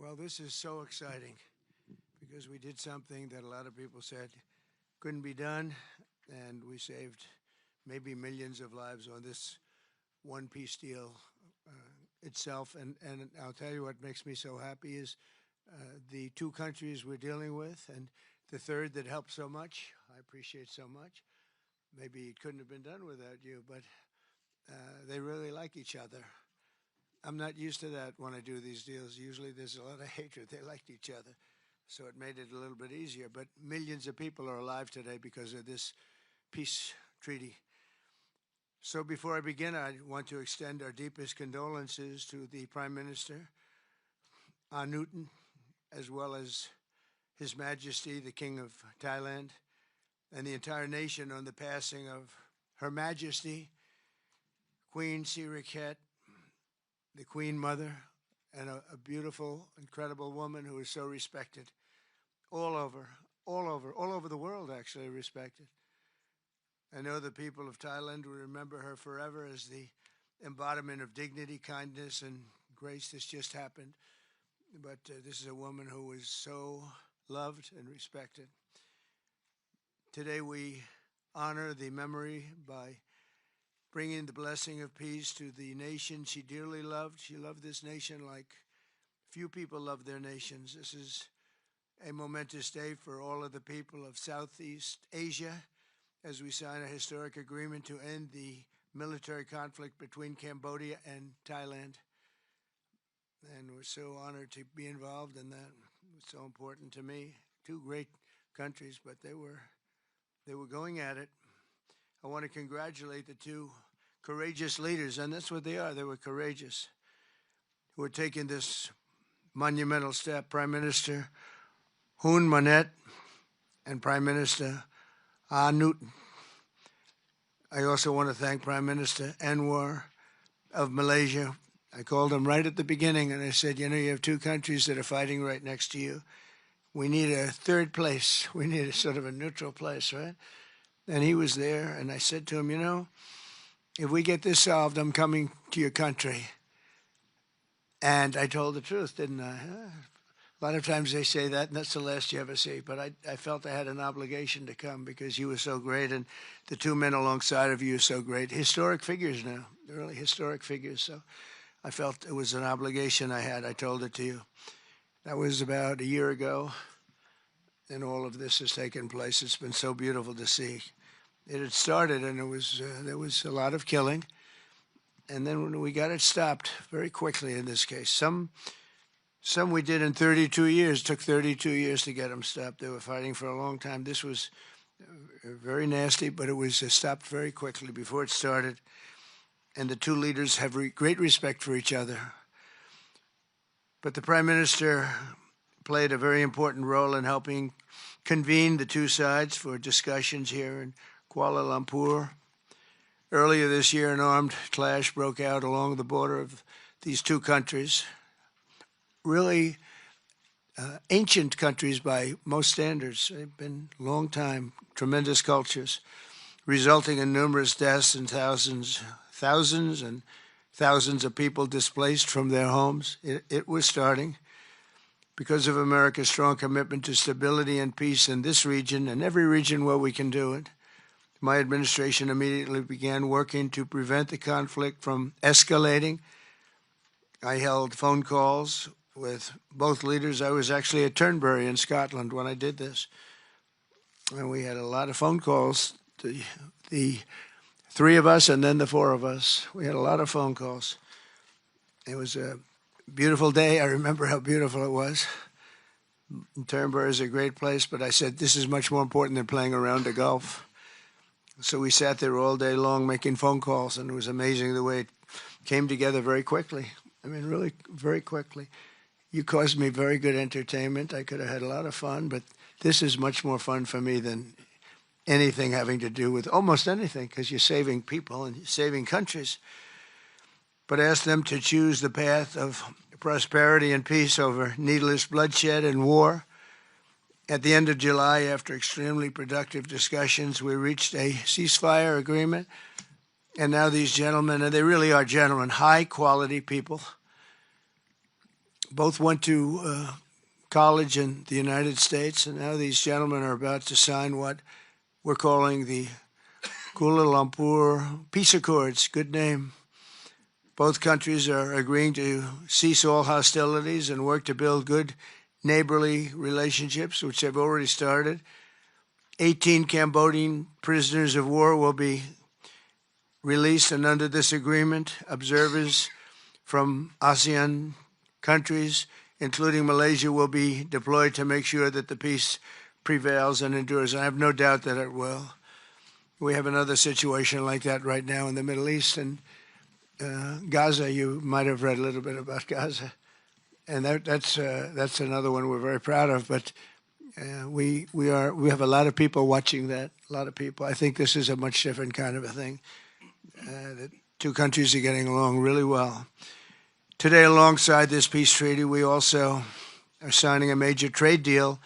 Well, this is so exciting because we did something that a lot of people said couldn't be done, and we saved maybe millions of lives on this one peace deal itself. And I'll tell you what makes me so happy is the two countries we're dealing with, and the third that helped so much. I appreciate so much. Maybe it couldn't have been done without you, but they really like each other. I'm not used to that when I do these deals. Usually there's a lot of hatred. They liked each other. So it made it a little bit easier. But millions of people are alive today because of this peace treaty. So before I begin, I want to extend our deepest condolences to the Prime Minister, Newton, as well as His Majesty, the King of Thailand, and the entire nation on the passing of Her Majesty, Queen Sirikhet, the Queen Mother, and a beautiful, incredible woman who is so respected all over the world, actually respected. I know the people of Thailand will remember her forever as the embodiment of dignity, kindness, and grace. This just happened. But this is a woman who was so loved and respected. Today we honor the memory by bringing the blessing of peace to the nation she dearly loved. She loved this nation like few people love their nations. This is a momentous day for all of the people of Southeast Asia as we sign a historic agreement to end the military conflict between Cambodia and Thailand. And we're so honored to be involved in that. It's so important to me. Two great countries, but they were going at it. I want to congratulate the two courageous leaders, and that's what they are. They were courageous, who are taking this monumental step. Prime Minister Hun Manet and Prime Minister Newton. I also want to thank Prime Minister Anwar of Malaysia. I called him right at the beginning, and I said, you have two countries that are fighting right next to you. We need a third place. We need a sort of a neutral place, right? And he was there, and I said to him, if we get this solved, I'm coming to your country. And I told the truth, didn't I? A lot of times they say that, and that's the last you ever see. But I felt I had an obligation to come because you were so great, and the two men alongside of you are so great. Historic figures now. They're really historic figures. So I felt it was an obligation I had. I told it to you. That was about a year ago, and all of this has taken place. It's been so beautiful to see. It had started, and there was a lot of killing. And then when we got it stopped very quickly in this case. Some we did in 32 years. It took 32 years to get them stopped. They were fighting for a long time. This was very nasty, but it was stopped very quickly before it started. And the two leaders have great respect for each other. But the Prime Minister played a very important role in helping convene the two sides for discussions here in Kuala Lumpur. Earlier this year, an armed clash broke out along the border of these two countries. Really ancient countries by most standards. They've been a long time, tremendous cultures, resulting in numerous deaths and thousands and thousands of people displaced from their homes. It was starting because of America's strong commitment to stability and peace in this region and every region where we can do it. My administration immediately began working to prevent the conflict from escalating. I held phone calls with both leaders. I was actually at Turnberry in Scotland when I did this. And we had a lot of phone calls, the three of us and then the four of us. We had a lot of phone calls. It was a beautiful day. I remember how beautiful it was. Turnberry is a great place, but I said, this is much more important than playing around the Gulf. So we sat there all day long making phone calls, and it was amazing the way it came together very quickly. I mean, really very quickly. You caused me very good entertainment. I could have had a lot of fun, but this is much more fun for me than anything having to do with almost anything, because you're saving people and you're saving countries. But ask them to choose the path of prosperity and peace over needless bloodshed and war. At the end of July, after extremely productive discussions, we reached a ceasefire agreement. And now these gentlemen, and they really are gentlemen, high-quality people, Both went to college in the United States, and now these gentlemen are about to sign what we're calling the Kuala Lumpur Peace Accords. Good name. Both countries are agreeing to cease all hostilities and work to build good neighborly relationships, which they've already started. 18 Cambodian prisoners of war will be released, and under this agreement, observers from ASEAN countries, including Malaysia, will be deployed to make sure that the peace prevails and endures. I have no doubt that it will. We have another situation like that right now in the Middle East, and Gaza. You might have read a little bit about Gaza, and that's another one we're very proud of. But we have a lot of people watching that. A lot of people. I think this is a much different kind of a thing. The two countries are getting along really well. Today, alongside this peace treaty, we also are signing a major trade deal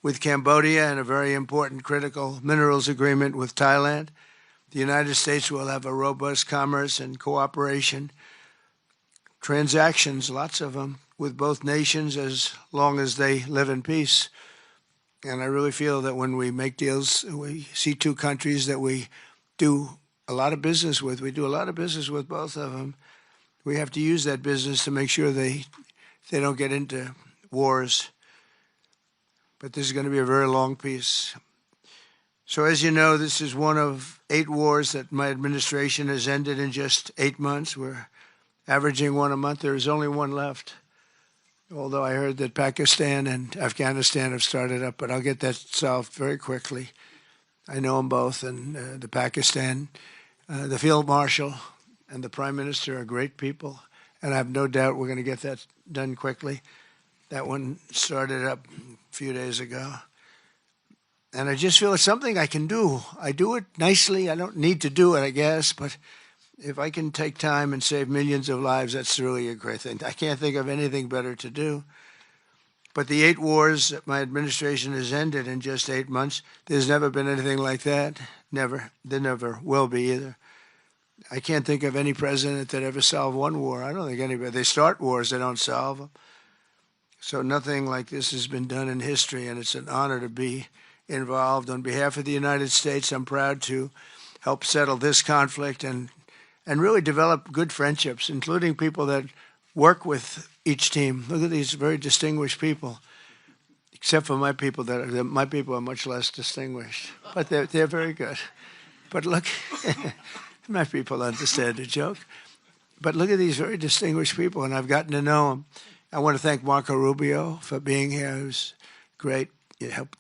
with Cambodia and a very important critical minerals agreement with Thailand. The United States will have a robust commerce and cooperation transactions, lots of them, with both nations as long as they live in peace. And I really feel that when we make deals, we see two countries that we do a lot of business with. We do a lot of business with both of them. We have to use that business to make sure they don't get into wars. But this is going to be a very long peace. So as you know, this is one of 8 wars that my administration has ended in just 8 months. We're averaging one a month. There is only one left, although I heard that Pakistan and Afghanistan have started up, but I'll get that solved very quickly. I know them both, and the Pakistan, the Field Marshal and the Prime Minister are great people, and I have no doubt we're going to get that done quickly. That one started up a few days ago. And I just feel it's something I can do. I do it nicely. I don't need to do it, I guess, but if I can take time and save millions of lives, that's really a great thing. I can't think of anything better to do. But the 8 wars that my administration has ended in just 8 months, there's never been anything like that. Never. There never will be either. I can't think of any president that ever solved one war. I don't think anybody. They start wars, they don't solve them. So nothing like this has been done in history, and it's an honor to be involved. On behalf of the United States, I'm proud to help settle this conflict and really develop good friendships, including people that work with each team. Look at these very distinguished people, except for my people. My people are much less distinguished, but they're very good. But look, my people understand the joke. But look at these very distinguished people, and I've gotten to know them. I want to thank Marco Rubio for being here. He was great.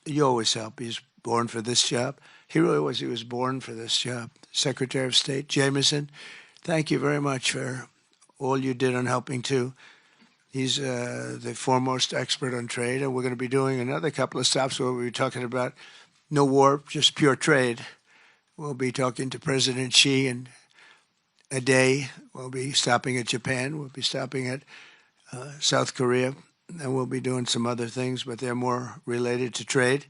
You always help. He's born for this job. He really was. He was born for this job. Secretary of State Jameson, thank you very much for all you did on helping too. He's the foremost expert on trade, and we're going to be doing another couple of stops where we'll be talking about no war, just pure trade. We'll be talking to President Xi in a day. We'll be stopping at Japan. We'll be stopping at South Korea. And we'll be doing some other things, but they're more related to trade.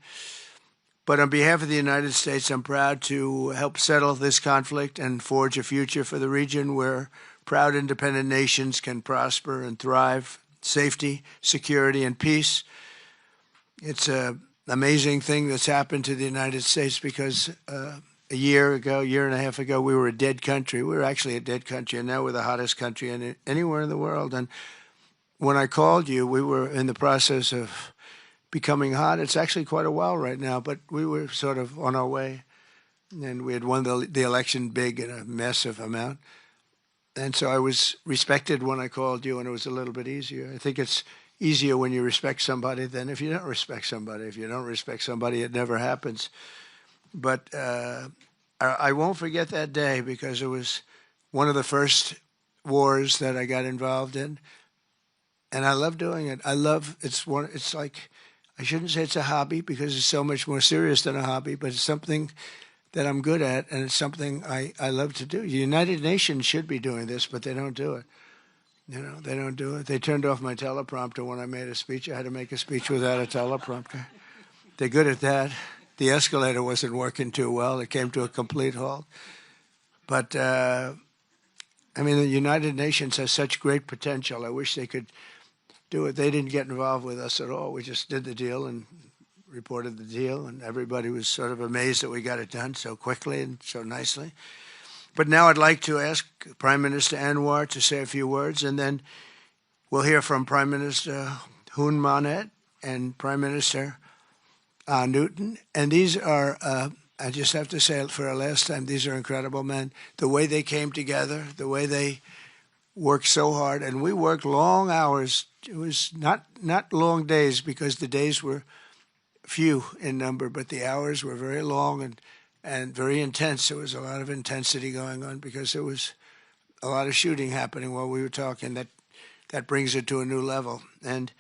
But on behalf of the United States, I'm proud to help settle this conflict and forge a future for the region where proud independent nations can prosper and thrive, safety, security, and peace. It's an amazing thing that's happened to the United States because a year and a half ago, we were a dead country. We were actually a dead country, and now we're the hottest country anywhere in the world. And when I called you, we were in the process of becoming hot. It's actually quite a while right now, but we were sort of on our way. And we had won the election big in a massive amount. And so I was respected when I called you, and it was a little bit easier. I think it's easier when you respect somebody than if you don't respect somebody. If you don't respect somebody, it never happens. But I won't forget that day because it was one of the first wars that I got involved in. And I love doing it. It's like, I shouldn't say it's a hobby because it's so much more serious than a hobby, but it's something that I'm good at, and it's something I love to do. The United Nations should be doing this, but they don't do it. They don't do it. They turned off my teleprompter when I made a speech. I had to make a speech without a teleprompter. They're good at that. The escalator wasn't working too well. It came to a complete halt. But, the United Nations has such great potential. I wish they could do it. They didn't get involved with us at all. We just did the deal and reported the deal, and everybody was sort of amazed that we got it done so quickly and so nicely. But now I'd like to ask Prime Minister Anwar to say a few words, and then we'll hear from Prime Minister Hun Manet and Prime Minister Newton. And these are, I just have to say it for a last time, these are incredible men. The way they came together, the way they worked so hard, and we worked long hours. It was not long days because the days were few in number, but the hours were very long and very intense. There was a lot of intensity going on because there was a lot of shooting happening while we were talking. That brings it to a new level. And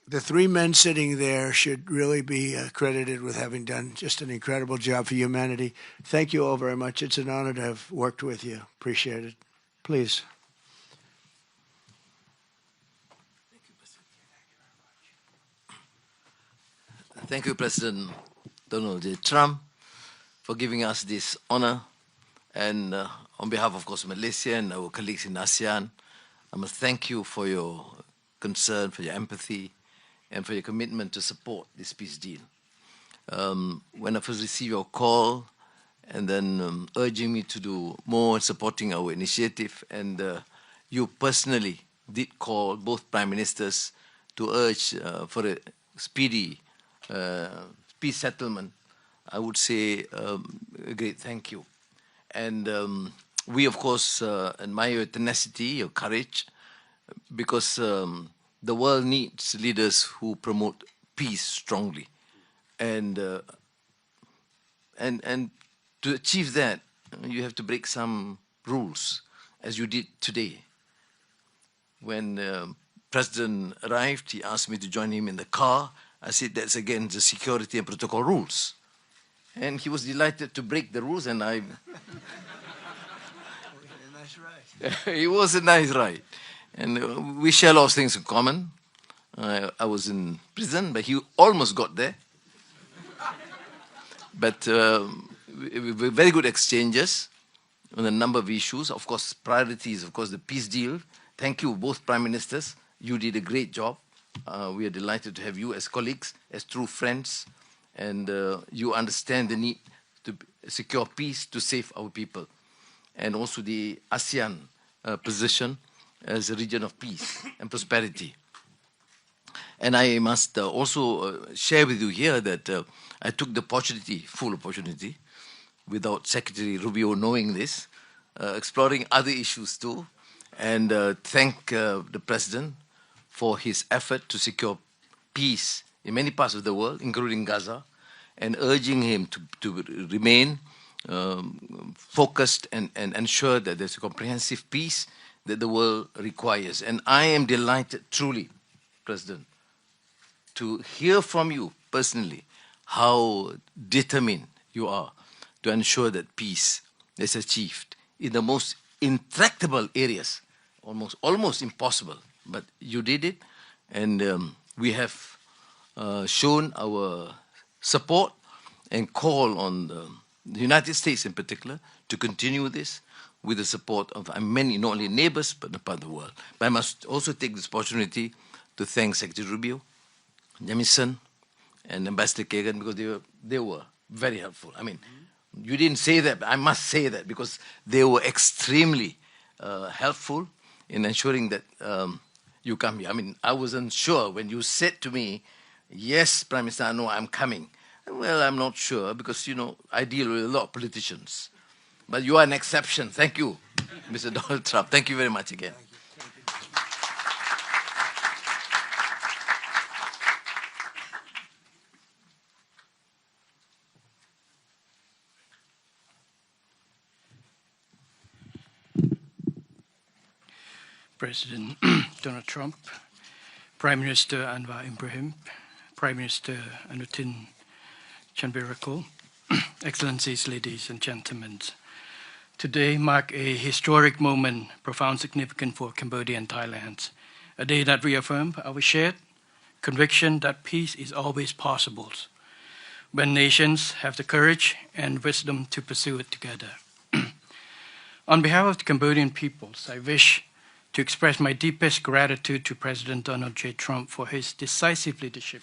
the three men sitting there should really be credited with having done just an incredible job for humanity. Thank you all very much. It's an honor to have worked with you. Appreciate it. Please. Thank you, President Donald J. Trump, for giving us this honor. And on behalf, of course, Malaysia and our colleagues in ASEAN, I must thank you for your concern, for your empathy, and for your commitment to support this peace deal. When I first received your call, and then urging me to do more in supporting our initiative, and you personally did call both Prime Ministers to urge for a speedy peace settlement, I would say a great thank you. And we, of course, admire your tenacity, your courage, because the world needs leaders who promote peace strongly. And to achieve that, you have to break some rules, as you did today. When President arrived, he asked me to join him in the car. I said, that's against the security and protocol rules. And he was delighted to break the rules, and I... Nice ride. It was a nice ride. And we share a lot of things in common. I was in prison, but he almost got there. But very good exchanges on a number of issues. Of course, priorities, of course, the peace deal. Thank you, both Prime Ministers. You did a great job. We are delighted to have you as colleagues, as true friends, and you understand the need to secure peace to save our people, and also the ASEAN position as a region of peace and prosperity. And I must also share with you here that I took the opportunity, full opportunity, without Secretary Rubio knowing this, exploring other issues too, and thank the President for his effort to secure peace in many parts of the world, including Gaza, and urging him to remain focused and ensure that there's a comprehensive peace that the world requires. And I am delighted, truly, President, to hear from you personally how determined you are to ensure that peace is achieved in the most intractable areas, almost impossible. But you did it, and we have shown our support and call on the United States in particular to continue this with the support of many, not only neighbors, but the part of the world. But I must also take this opportunity to thank Secretary Rubio, Jamison, and Ambassador Kagan, because they were very helpful. I mean, you didn't say that, but I must say that, because they were extremely helpful in ensuring that you come here. I mean, I wasn't sure when you said to me, yes, Prime Minister, I know I'm coming. Well, I'm not sure, because, you know, I deal with a lot of politicians. But you are an exception. Thank you, Mr. Donald Trump. Thank you very much again. President Donald Trump, Prime Minister Anwar Ibrahim, Prime Minister Anutin Chanvirakul, Excellencies, ladies and gentlemen. Today marks a historic moment, profound significance for Cambodia and Thailand, a day that reaffirms our shared conviction that peace is always possible when nations have the courage and wisdom to pursue it together. On behalf of the Cambodian peoples, I wish to to express my deepest gratitude to President Donald J. Trump for his decisive leadership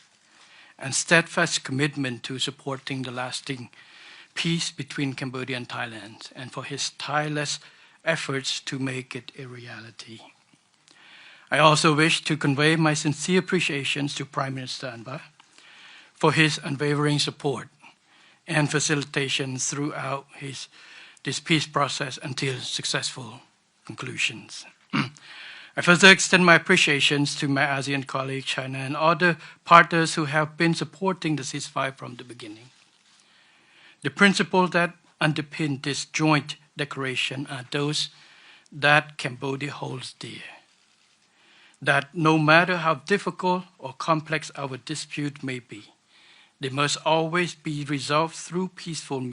and steadfast commitment to supporting the lasting peace between Cambodia and Thailand, and for his tireless efforts to make it a reality. I also wish to convey my sincere appreciations to Prime Minister Anwar for his unwavering support and facilitation throughout this peace process until successful conclusions. I further extend my appreciations to my ASEAN colleagues, China, and other partners who have been supporting the ceasefire from the beginning. The principles that underpin this joint declaration are those that Cambodia holds dear. That no matter how difficult or complex our dispute may be, they must always be resolved through peaceful